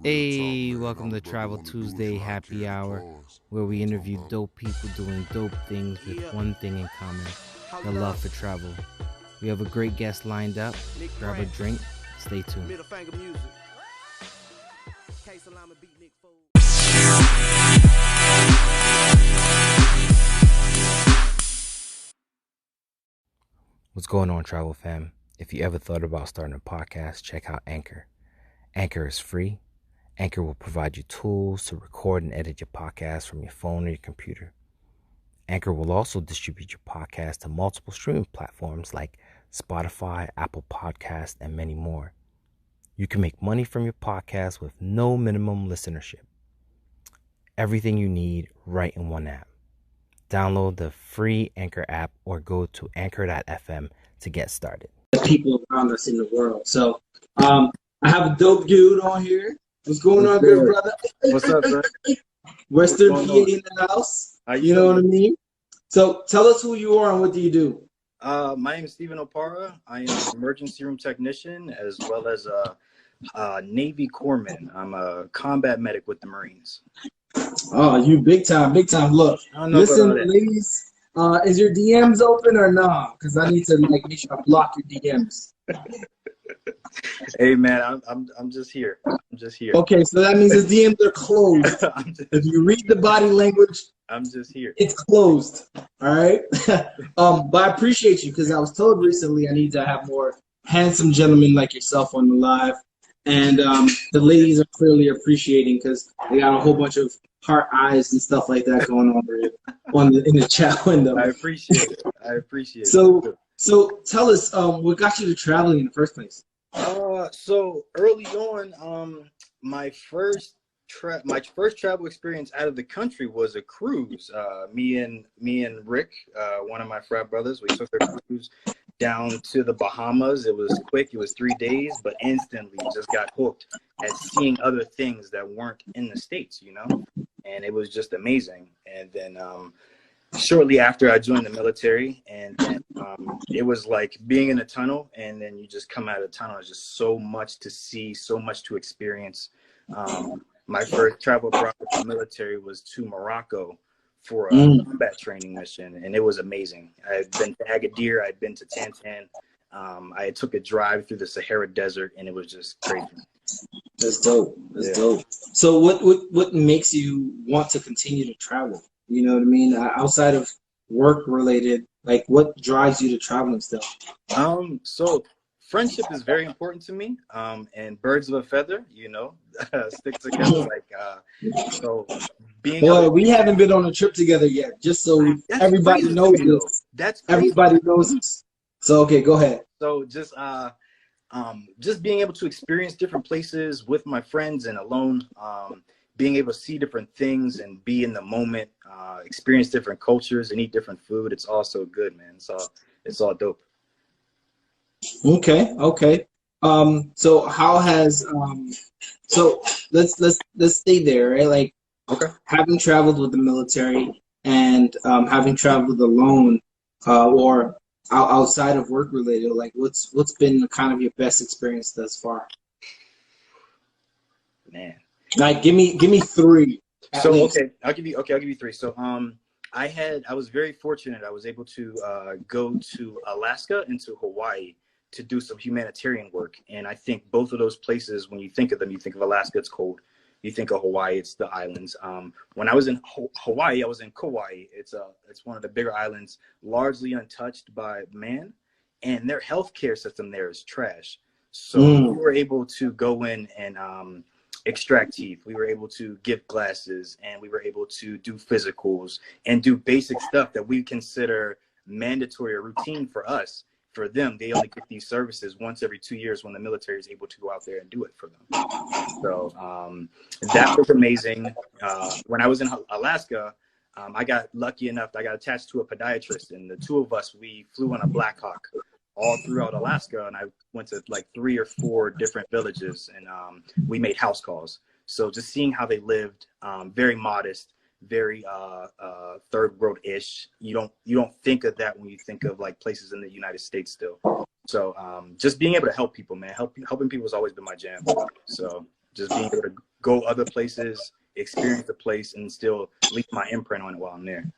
Hey, welcome to Travel Tuesday Happy Hour, where we interview dope people doing dope things with one thing in common, the love for travel. We have a great guest lined up. Grab a drink, stay tuned. What's going on, travel fam? If you ever thought about starting a podcast, check out Anchor. Anchor is free. Anchor will provide you tools to record and edit your podcast from your phone or your computer. Anchor will also distribute your podcast to multiple streaming platforms like Spotify, Apple Podcasts, and many more. You can make money from your podcast with no minimum listenership. Everything you need right in one app. Download the free Anchor app or go to anchor.fm to get started. The people around us in the world. So I have a dope dude on here. What's going on, good brother? What's up, bro? Western PA in the house. You know what I mean? So tell us who you are and what do you do? My name is Stephen Opara. I am an emergency room technician as well as a Navy corpsman. I'm a combat medic with the Marines. Oh, you big time, big time. Look, listen, ladies, is your DMs open or nah? Because I need to make sure I block your DMs. Hey man, I'm just here. I'm just here. Okay, so that means his DMs are closed. If you read the body language, I'm just here. It's closed. All right. But I appreciate you because I was told recently I need to have more handsome gentlemen like yourself on the live. And the ladies are clearly appreciating because they got a whole bunch of heart eyes and stuff like that going on in the chat window. I appreciate it. I appreciate it. So tell us, what got you to traveling in the first place? So early on, my first travel experience out of the country was a cruise. Me and Rick, one of my frat brothers, we took a cruise down to the Bahamas. It was quick. It was 3 days, but instantly just got hooked at seeing other things that weren't in the States, you know? And it was just amazing. And then shortly after I joined the military, and then it was like being in a tunnel, and then you just come out of the tunnel. There's just so much to see, so much to experience. My first travel abroad with the military was to Morocco for a combat training mission, and it was amazing. I had been to Agadir, I had been to Tantan. I took a drive through the Sahara Desert, and it was just crazy. That's dope. That's dope. So what makes you want to continue to travel? You know what I mean? Outside of work related, like what drives you to traveling still? So friendship is very important to me. And birds of a feather, you know, stick together. So being. Well, we haven't been on a trip together yet, just so everybody knows this. That's crazy. Everybody knows this. So okay, go ahead. So just being able to experience different places with my friends and alone. Being able to see different things and be in the moment, experience different cultures and eat different food. It's all so good, man. It's all dope. Okay. So how has so let's stay there, right? Like, okay, having traveled with the military and having traveled alone, or outside of work related, like what's been kind of your best experience thus far? Man. Like, give me three. So okay, I'll give you three. So I was very fortunate. I was able to go to Alaska and to Hawaii to do some humanitarian work. And I think both of those places, when you think of them, you think of Alaska, it's cold. You think of Hawaii, it's the islands. When I was in Hawaii, I was in Kauai. It's one of the bigger islands, largely untouched by man, and their healthcare system there is trash. So we were able to go in and extract teeth. We were able to give glasses, and we were able to do physicals and do basic stuff that we consider mandatory or routine for us. For them, they only get these services once every 2 years when the military is able to go out there and do it for them. So that was amazing. When I was in Alaska, I got lucky enough. I got attached to a podiatrist, and the two of us, we flew on a Black Hawk all throughout Alaska, and I went to like 3 or 4 different villages, and we made house calls. So just seeing how they lived, very modest, very third world-ish. You don't think of that when you think of like places in the United States still. So just being able to help people, man, helping people has always been my jam. So just being able to go other places, experience the place, and still leave my imprint on it while I'm there.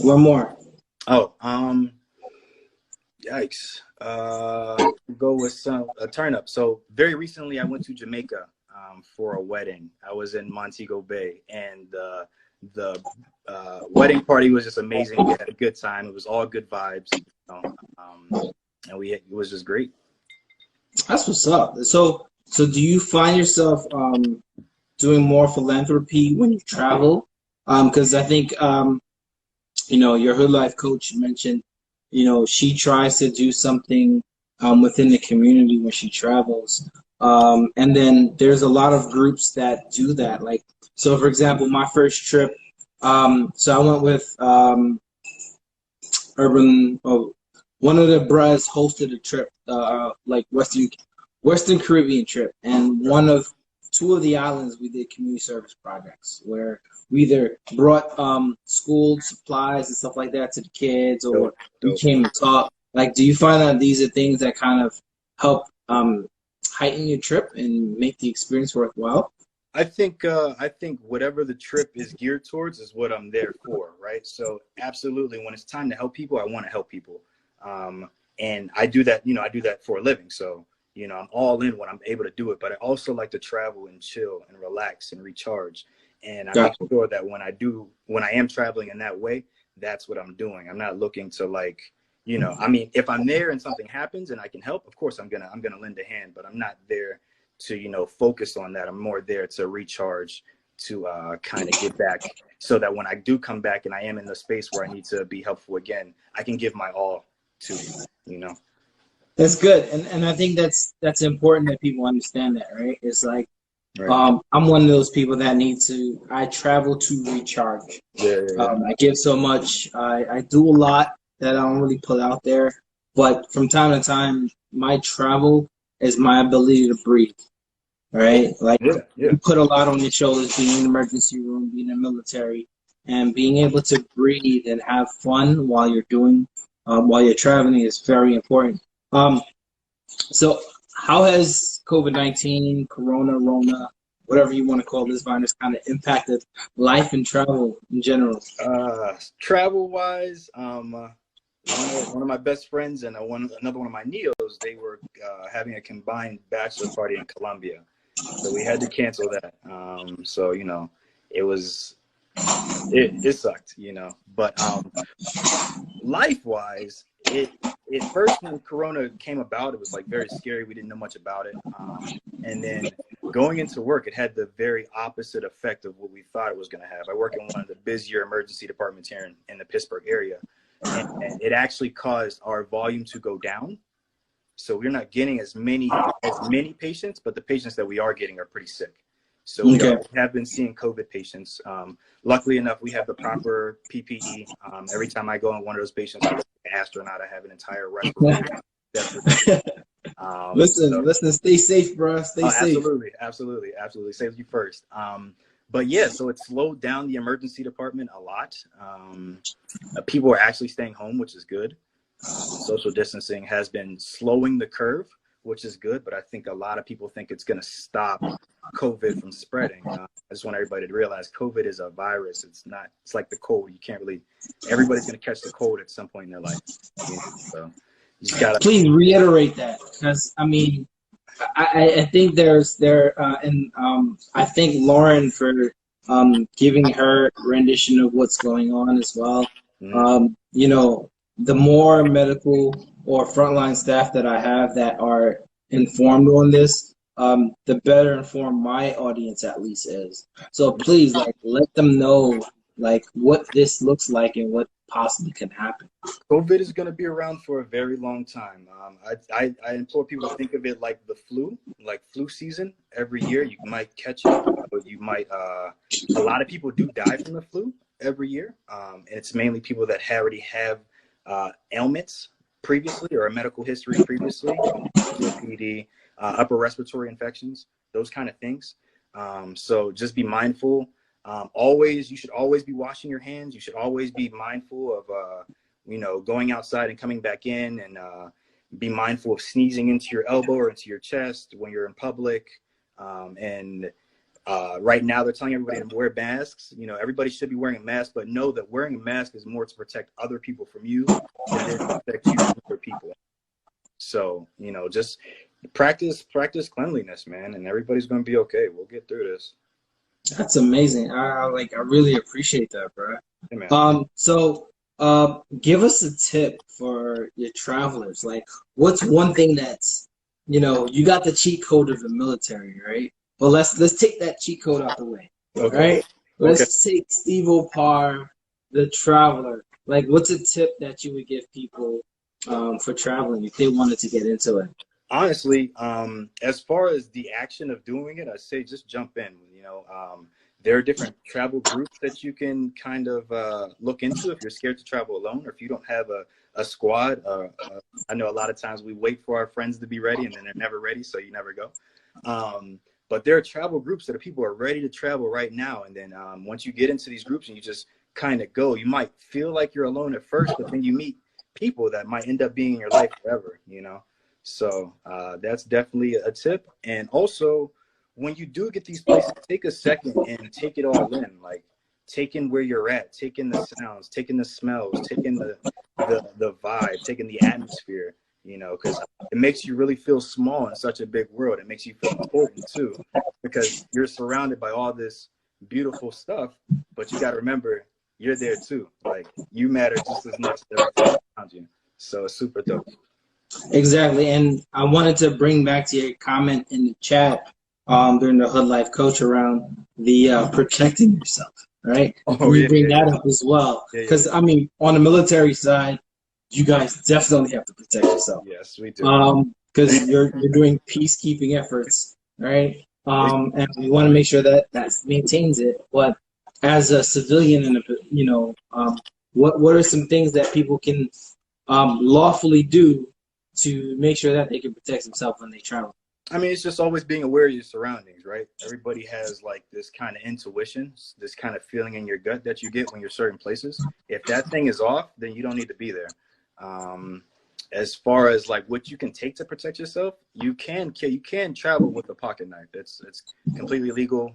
One more. Oh, yikes. Go with a turn up. So very recently I went to Jamaica for a wedding. I was in Montego Bay, and the wedding party was just amazing. We had a good time. It was all good vibes, you know, and it was just great. That's what's up. So do you find yourself doing more philanthropy when you travel? Because I think you know, your hood life coach mentioned, you know, she tries to do something within the community when she travels. And then there's a lot of groups that do that. Like, so for example, my first trip, so I went with one of the bros hosted a trip, like Western Caribbean trip, and two of the islands we did community service projects where we either brought school supplies and stuff like that to the kids, or we came and taught. Like, do you find that these are things that kind of help heighten your trip and make the experience worthwhile? I think whatever the trip is geared towards is what I'm there for, right? So absolutely, when it's time to help people, I want to help people, and I do that. You know, I do that for a living, so you know, I'm all in when I'm able to do it. But I also like to travel and chill and relax and recharge. And I make sure that when I am traveling in that way, that's what I'm doing. I'm not looking to, like, you know, I mean, if I'm there and something happens and I can help, of course I'm gonna lend a hand. But I'm not there to, you know, focus on that. I'm more there to recharge, to kind of get back, so that when I do come back and I am in the space where I need to be helpful again, I can give my all to you, you know. That's good, and I think that's important that people understand that, right? It's like, right. I'm one of those people that I travel to recharge. Yeah. I give so much. I do a lot that I don't really put out there, but from time to time, my travel is my ability to breathe, right? Like, you put a lot on your shoulders being in the emergency room, being in the military, and being able to breathe and have fun while you're traveling is very important. So how has COVID-19, Rona, whatever you want to call this virus, kind of impacted life and travel in general? Travel-wise, one of my best friends and another one of my neos, they were having a combined bachelor party in Colombia. So we had to cancel that. So, you know, it sucked, you know. But life-wise, it first, when Corona came about, it was like very scary. We didn't know much about it. And then going into work, it had the very opposite effect of what we thought it was going to have. I work in one of the busier emergency departments here in the Pittsburgh area. And it actually caused our volume to go down. So we're not getting as many patients, but the patients that we are getting are pretty sick. So we have been seeing COVID patients. Luckily enough, we have the proper PPE. Every time I go on one of those patients, I'm an astronaut. I have an entire respirator. Listen, stay safe, bro. Stay safe. Absolutely. Safety first. But yeah, so it slowed down the emergency department a lot. People are actually staying home, which is good. Social distancing has been slowing the curve, which is good, but I think a lot of people think it's going to stop COVID from spreading. I just want everybody to realize COVID is a virus. It's like the cold. You can't really, everybody's going to catch the cold at some point in their life. You know? So you just gotta. Please reiterate that, because I mean, I think I thank Lauren for giving her rendition of what's going on as well. Mm-hmm. You know, the more medical or frontline staff that I have that are informed on this, the better informed my audience at least is. So please, like, let them know, like, what this looks like and what possibly can happen. COVID is going to be around for a very long time. I implore people to think of it like the flu, like flu season. Every year you might catch it, but you might. A lot of people do die from the flu every year, and it's mainly people that already have ailments previously or a medical history previously, COPD, upper respiratory infections, those kind of things. So just be mindful. You should always be washing your hands. You should always be mindful of, going outside and coming back in, and be mindful of sneezing into your elbow or into your chest when you're in public. And right now they're telling everybody to wear masks. You know, everybody should be wearing a mask, but know that wearing a mask is more to protect other people from you than it is to protect you from other people. So, you know, just practice cleanliness, man, and everybody's going to be okay. We'll get through this. That's amazing. I really appreciate that, bro. Hey, man. So give us a tip for your travelers. Like, what's one thing that's, you know, you got the cheat code of the military, right? But let's take that cheat code out the way, right? Let's take Steve Opara, the traveler. Like, what's a tip that you would give people for traveling if they wanted to get into it? Honestly, as far as the action of doing it, I say just jump in. You know, there are different travel groups that you can kind of look into if you're scared to travel alone, or if you don't have a squad. I know a lot of times we wait for our friends to be ready, and then they're never ready, so you never go. But there are travel groups that people are ready to travel right now, and then once you get into these groups and you just kind of go, you might feel like you're alone at first, but then you meet people that might end up being in your life forever. You know. So that's definitely a tip. And also, when you do get these places, take a second and take it all in. Like, take in where you're at, take in the sounds, take in the smells, take in the vibe, take in the atmosphere, you know, because it makes you really feel small in such a big world. It makes you feel important, too, because you're surrounded by all this beautiful stuff, but you got to remember, you're there, too. Like, you matter just as much as everything around you. So it's super dope. Exactly, and I wanted to bring back to your comment in the chat during the Hood Life Coach around the protecting yourself, right? We bring that up as well, because I mean, on the military side, you guys definitely have to protect yourself. Yes, we do. Because you're doing peacekeeping efforts, right? And we want to make sure that maintains it. But as a civilian, and you know, what are some things that people can lawfully do to make sure that they can protect themselves when they travel? I mean, it's just always being aware of your surroundings, right? Everybody has like this kind of intuition, this kind of feeling in your gut that you get when you're certain places. If that thing is off, then you don't need to be there. As far as like what you can take to protect yourself, you can travel with a pocket knife. It's completely legal.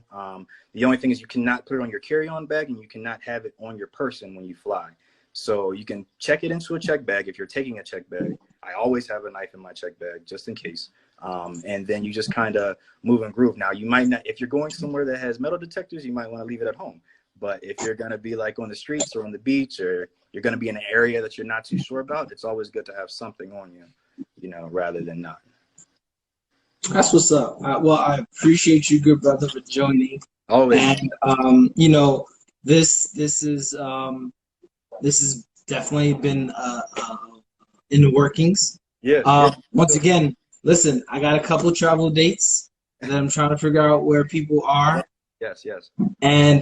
The only thing is you cannot put it on your carry-on bag, and you cannot have it on your person when you fly. So you can check it into a check bag if you're taking a check bag. I always have a knife in my check bag just in case. And then you just kind of move and groove. Now, you might not, if you're going somewhere that has metal detectors, you might want to leave it at home. But if you're going to be like on the streets or on the beach, or you're going to be in an area that you're not too sure about, it's always good to have something on you, you know, rather than not. That's what's up. Well, I appreciate you, good brother, for joining. Always. And, you know, this has definitely been in the workings. Yeah. Once again, listen, I got a couple of travel dates that I'm trying to figure out where people are. Yes. And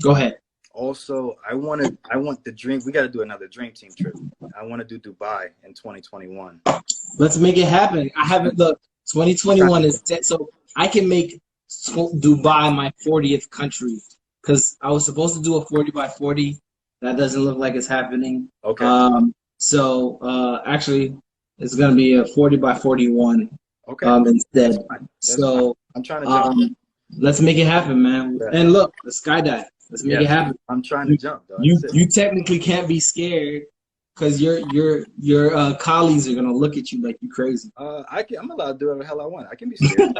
go ahead. Also, I want the dream. We got to do another dream team trip. I want to do Dubai in 2021. Let's make it happen. I haven't looked. 2021 is dead, so I can make Dubai my 40th country, because I was supposed to do a 40 by 40. That doesn't look like it's happening. Okay. So actually, it's gonna be a 40 by 41. Okay. Instead. That's fine. So I'm trying to jump. Let's make it happen, man. Yeah. And look, the skydive. Let's make it happen. I'm trying to jump, dog. You technically can't be scared, because your colleagues are gonna look at you like you crazy. I'm allowed to do whatever the hell I want. I can be scared.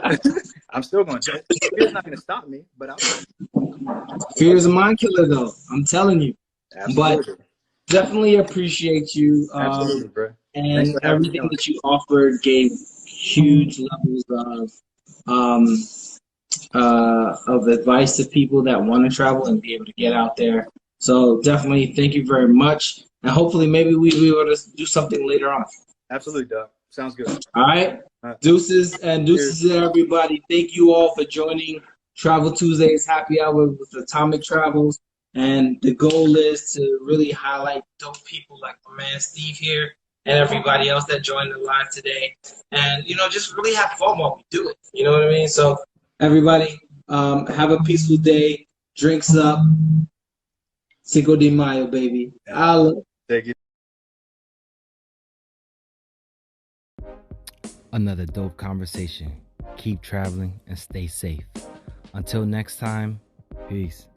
I'm still going to. Fear's not going to stop me, but fear is a mind killer, though. I'm telling you. Absolutely. But definitely appreciate you. Absolutely, bro. And everything that you offered gave huge levels of advice to people that want to travel and be able to get out there. So definitely thank you very much. And hopefully maybe we'll be able to do something later on. Absolutely, Doc. Sounds good. All right. Deuces to everybody. Thank you all for joining Travel Tuesdays Happy Hour with Atomic Travels. And the goal is to really highlight dope people like my man Steve here and everybody else that joined the live today. And, you know, just really have fun while we do it. You know what I mean? So everybody, have a peaceful day. Drinks up. Cinco de Mayo, baby. Thank you. Another dope conversation keep traveling, and stay safe. Until next time, peace.